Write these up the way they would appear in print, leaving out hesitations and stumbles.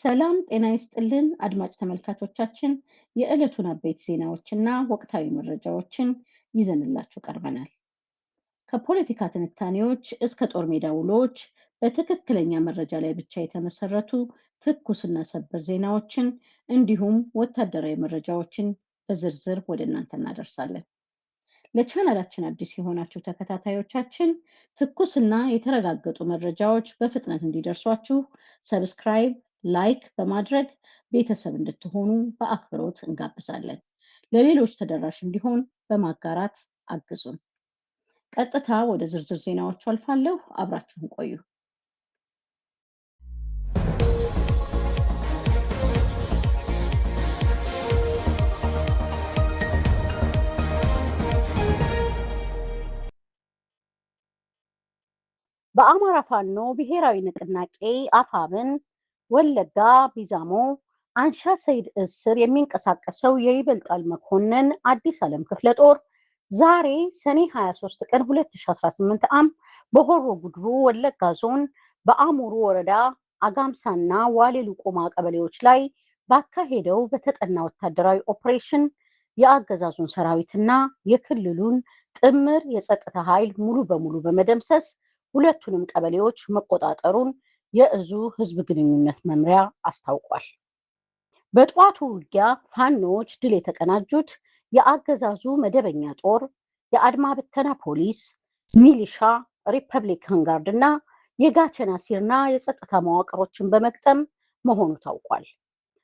ሰላም ጤና ይስጥልን አድማጭ ተመልካቾቻችን የዕለቱን አበይት ዜናዎችና ወቅታዊ መረጃዎችን ይዘንላችሁ ቀርበናል። ከፖለቲካ ትንታኔዎች እስከ ጦር ሜዳ ውሎች በትክክለኛ መረጃ ላይ ብቻ የተመሰረቱ ትኩስና ሰበር ዜናዎችን እንዲሁም ወታደራዊ መረጃዎችን በዝርዝር ወደ እናንተ እናደርሳለን። ለቻናላችን አዲስ የሆናችሁ ተከታታዮቻችን ትኩስና የተረጋገጡ መረጃዎች በፍጥነት እንዲደርሷችሁ ሰብስክራይብ፣ ላይክ በማድረግ ቤተሰብ እንድትሆኑ በአክብሮት እንጋብዛለን። ለሌሎች ተደራሽ እንዲሆን በማጋራት አግዙን። ቀጥታ ወደ ዝርዝር ዜናዎቹ አልፋለሁ። አብራችሁን ቆዩ። በአማራ ፋኖ ብሔራዊ ንቅናቄ አፋብን ወለጋ ቢዛሞ አንሻ ሰይድ እስር የሚንቀሳቀሰው የይበልጣል መኮንን አዲስ ዓለም ክፍለ ጦር ዛሬ ሰኔ 23 ቀን 2018 ዓ.ም በሆሮ ጉድሩ ወለጋ ዞን በአሙሩ ወረዳ አጋምሳና ዋሌሉ ቆማ ቀበሌዎች ላይ ባካሄደው በተጠና ወታደራዊ ኦፕሬሽን የአገዛዙን ሰራዊትና የክልሉን ጥምር የጸጥታ ኃይል ሙሉ በሙሉ በመደምሰስ ሁለቱንም ቀበሌዎች መቆጣጠሩን የእዙ ህዝብ ግንኙነት መምሪያ አስታውቋል። በጠዋቱ ውጊያ ፋኖች ድል የተቀናጁት የአገዛዙ መደበኛ ጦር፣ የአድማ ብተና ፖሊስ፣ ሚሊሻ፣ ሪፐብሊካን ጋርድ እና የጋቸና ሲርና የጸጥታ መዋቅሮችን በመግጠም መሆኑ ታውቋል።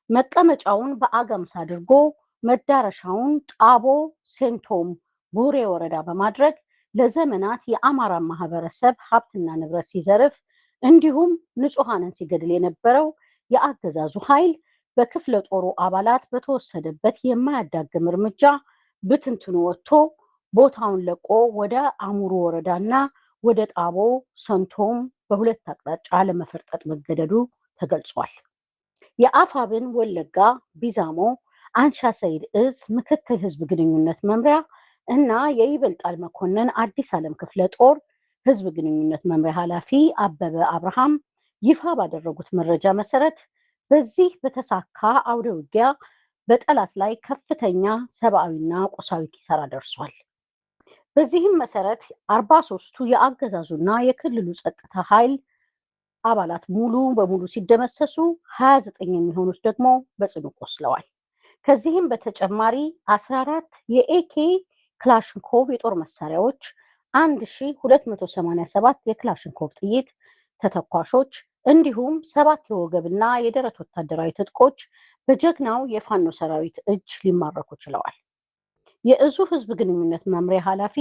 መቀመጫውን በአጋምሳ አድርጎ መዳረሻውን ጣቦ ሴንቶም ቡሬ ወረዳ በማድረግ ለዘመናት የአማራ ማህበረሰብ ሀብትና ንብረት ሲዘርፍ እንዲሁም ንጹሃንን ሲገድል የነበረው የአገዛዙ ኃይል በክፍለ ጦሩ አባላት በተወሰደበት የማያዳግም እርምጃ ብትንትኑ ወጥቶ ቦታውን ለቆ ወደ አሙሩ ወረዳና ወደ ጣቦ ሰንቶም በሁለት አቅጣጫ ለመፈርጠጥ መገደዱ ተገልጿል። የአፋብን ወለጋ ቢዛሞ አንሻ ሰይድ እዝ ምክትል ህዝብ ግንኙነት መምሪያ እና የይበልጣል መኮንን አዲስ ዓለም ክፍለ ጦር ህዝብ ግንኙነት መምሪያ ኃላፊ አበበ አብርሃም ይፋ ባደረጉት መረጃ መሰረት በዚህ በተሳካ አውደ ውጊያ በጠላት ላይ ከፍተኛ ሰብአዊና ቁሳዊ ኪሳራ ደርሷል። በዚህም መሰረት 43ቱ የአገዛዙና የክልሉ ጸጥታ ኃይል አባላት ሙሉ በሙሉ ሲደመሰሱ 29 የሚሆኑት ደግሞ በጽኑ ቆስለዋል። ከዚህም በተጨማሪ 14 የኤኬ ክላሽንኮቭ የጦር መሳሪያዎች፣ 1287 የክላሽንኮቭ ጥይት ተተኳሾች እንዲሁም 7 የወገብና የደረት ወታደራዊ ትጥቆች በጀግናው የፋኖ ሰራዊት እጅ ሊማረኩ ችለዋል። የእዙ ህዝብ ግንኙነት መምሪያ ኃላፊ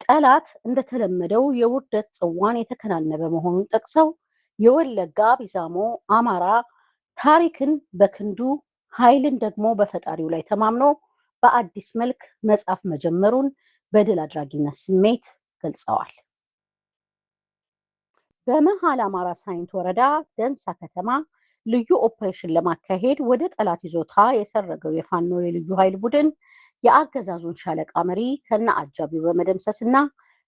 ጠላት እንደተለመደው የውርደት ጽዋን የተከናነበ መሆኑን ጠቅሰው የወለጋ ቢዛሞ አማራ ታሪክን በክንዱ ኃይልን ደግሞ በፈጣሪው ላይ ተማምኖ በአዲስ መልክ መጻፍ መጀመሩን በድል አድራጊነት ስሜት ገልጸዋል። በመሃል አማራ ሳይንት ወረዳ ደንሳ ከተማ ልዩ ኦፕሬሽን ለማካሄድ ወደ ጠላት ይዞታ የሰረገው የፋኖ የልዩ ኃይል ቡድን የአገዛዙን ሻለቃ መሪ ከነ አጃቢው በመደምሰስና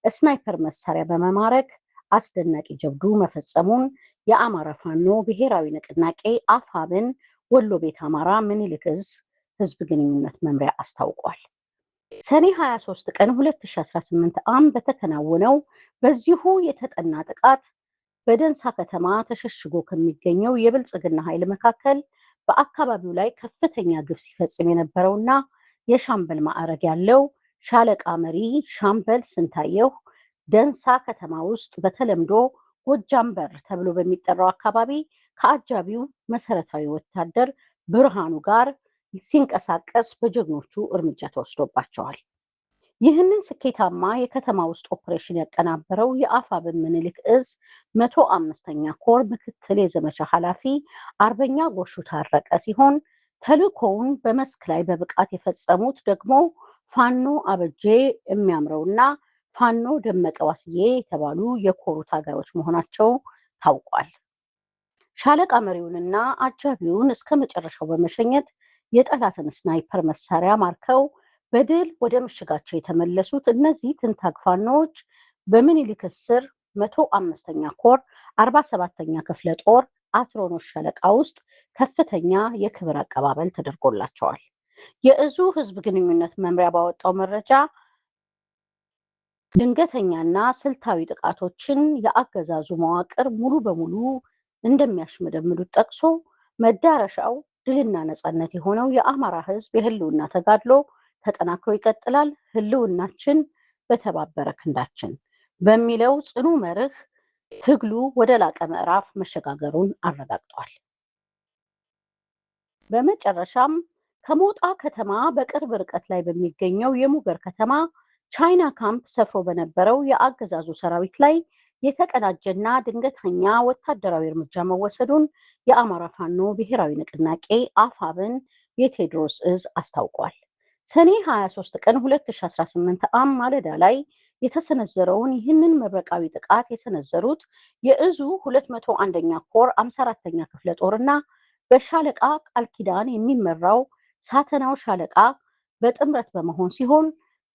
ስናይፐር መሳሪያ በመማረክ አስደናቂ ጀብዱ መፈጸሙን የአማራ ፋኖ ብሔራዊ ንቅናቄ አፋብን ወሎ ቤት አማራ ምኒልክ ዕዝ ህዝብ ግንኙነት መምሪያ አስታውቋል። ሰኔ 23 ቀን 2018 ዓ.ም በተከናወነው በዚሁ የተጠና ጥቃት በደንሳ ከተማ ተሸሽጎ ከሚገኘው የብልጽግና ኃይል መካከል በአካባቢው ላይ ከፍተኛ ግፍ ሲፈጽም የነበረውና የሻምበል ማዕረግ ያለው ሻለቃ መሪ ሻምበል ስንታየሁ ደንሳ ከተማ ውስጥ በተለምዶ ጎጃም በር ተብሎ በሚጠራው አካባቢ ከአጃቢው መሰረታዊ ወታደር ብርሃኑ ጋር ሲንቀሳቀስ በጀግኖቹ እርምጃ ተወስዶባቸዋል። ይህንን ስኬታማ የከተማ ውስጥ ኦፕሬሽን ያቀናበረው የአፋብን ምኒልክ ዕዝ 105ኛ ኮር ምክትል የዘመቻ ኃላፊ አርበኛ ጎሹ ታረቀ ሲሆን ተልእኮውን በመስክ ላይ በብቃት የፈጸሙት ደግሞ ፋኖ አበጄ የሚያምረውና ፋኖ ደመቀ ዋስዬ የተባሉ የኮሩ ታጋዮች መሆናቸው ታውቋል። ሻለቃ መሪውንና አጃቢውን እስከ መጨረሻው በመሸኘት የጠላትን ስናይፐር መሳሪያ ማርከው በድል ወደ ምሽጋቸው የተመለሱት እነዚህ ትንታግ ፋኖዎች በምኒልክ ስር 105ኛ ኮር 47ኛ ክፍለ ጦር አትሮኖስ ሻለቃ ውስጥ ከፍተኛ የክብር አቀባበል ተደርጎላቸዋል። የእዙ ህዝብ ግንኙነት መምሪያ ባወጣው መረጃ ድንገተኛና ስልታዊ ጥቃቶችን የአገዛዙ መዋቅር ሙሉ በሙሉ እንደሚያሽመደምዱት ጠቅሶ መዳረሻው ድልና ነጻነት የሆነው የአማራ ህዝብ የህልውና ተጋድሎ ተጠናክሮ ይቀጥላል፣ ህልውናችን በተባበረ ክንዳችን በሚለው ጽኑ መርህ ትግሉ ወደ ላቀ ምዕራፍ መሸጋገሩን አረጋግጧል። በመጨረሻም ከሞጣ ከተማ በቅርብ ርቀት ላይ በሚገኘው የሙገር ከተማ ቻይና ካምፕ ሰፍሮ በነበረው የአገዛዙ ሰራዊት ላይ የተቀናጀና ድንገተኛ ወታደራዊ እርምጃ መወሰዱን የአማራ ፋኖ ብሔራዊ ንቅናቄ አፋብን የቴዎድሮስ እዝ አስታውቋል። ሰኔ 23 ቀን 2018 ዓ.ም ማለዳ ላይ የተሰነዘረውን ይህንን መብረቃዊ ጥቃት የሰነዘሩት የእዙ 201ኛ ኮር 54ኛ ክፍለ ጦርና በሻለቃ ቃል ኪዳን የሚመራው ሳተናው ሻለቃ በጥምረት በመሆን ሲሆን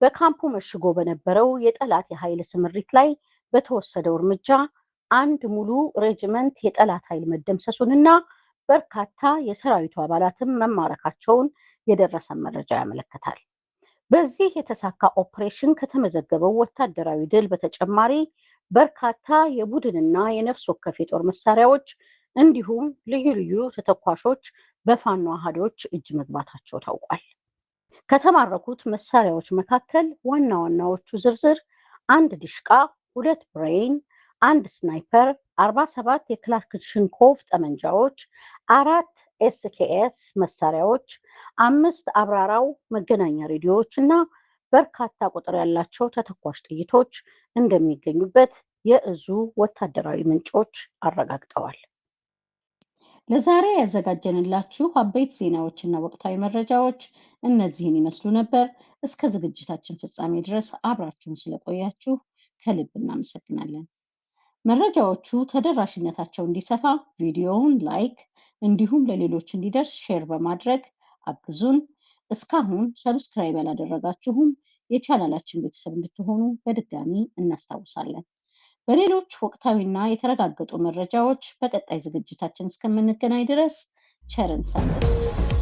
በካምፑ መሽጎ በነበረው የጠላት የኃይል ስምሪት ላይ በተወሰደው እርምጃ አንድ ሙሉ ሬጅመንት የጠላት ኃይል መደምሰሱንና በርካታ የሰራዊቱ አባላትም መማረካቸውን የደረሰ መረጃ ያመለክታል። በዚህ የተሳካ ኦፕሬሽን ከተመዘገበው ወታደራዊ ድል በተጨማሪ በርካታ የቡድንና የነፍስ ወከፍ የጦር መሳሪያዎች እንዲሁም ልዩ ልዩ ተተኳሾች በፋኖ አሃዶች እጅ መግባታቸው ታውቋል። ከተማረኩት መሳሪያዎች መካከል ዋና ዋናዎቹ ዝርዝር 1 ዲሽቃ፣ 2 ብሬን፣ 1 ስናይፐር፣ 47 የክላሽንኮቭ ጠመንጃዎች፣ 4 ኤስኬኤስ መሳሪያዎች፣ 5 አብራራው መገናኛ ሬዲዮዎች እና በርካታ ቁጥር ያላቸው ተተኳሽ ጥይቶች እንደሚገኙበት የእዙ ወታደራዊ ምንጮች አረጋግጠዋል። ለዛሬ ያዘጋጀንላችሁ አበይት ዜናዎችና ወቅታዊ መረጃዎች እነዚህን ይመስሉ ነበር። እስከ ዝግጅታችን ፍጻሜ ድረስ አብራችሁን ስለቆያችሁ ከልብ እናመሰግናለን። መረጃዎቹ ተደራሽነታቸው እንዲሰፋ ቪዲዮውን ላይክ እንዲሁም ለሌሎች እንዲደርስ ሼር በማድረግ አግዙን። እስካሁን ሰብስክራይብ ያላደረጋችሁም የቻናላችን ቤተሰብ እንድትሆኑ በድጋሚ እናስታውሳለን። በሌሎች ወቅታዊና የተረጋገጡ መረጃዎች በቀጣይ ዝግጅታችን እስከምንገናኝ ድረስ ቸርን ሰንብቱ።